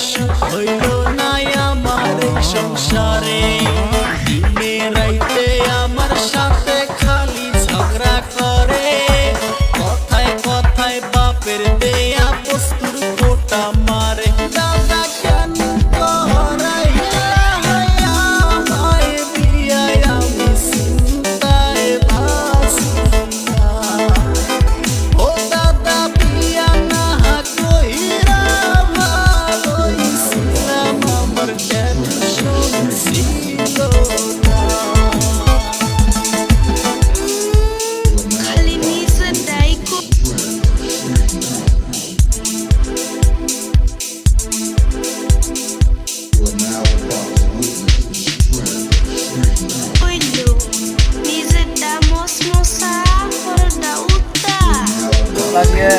সুখ হইল না আমার এই সংসারে। দিনে রাইতে আমার সাথে খালি ঝগড়া করে, কথায় কথায় বাপের দেয়া বস্তুর কোটা মারে। দাদা কেন করাইলা হইয়া আমায় বিয়ায় আমি চিন্তায় ভাসি না। ও দাদা বিয়া না কইরা ভালোই ছিলাম, আমার টেনশন ছিল না। খালি নিজেরটাই কইল, নিজেরটা মসমসা পরটা উত্তা লাগে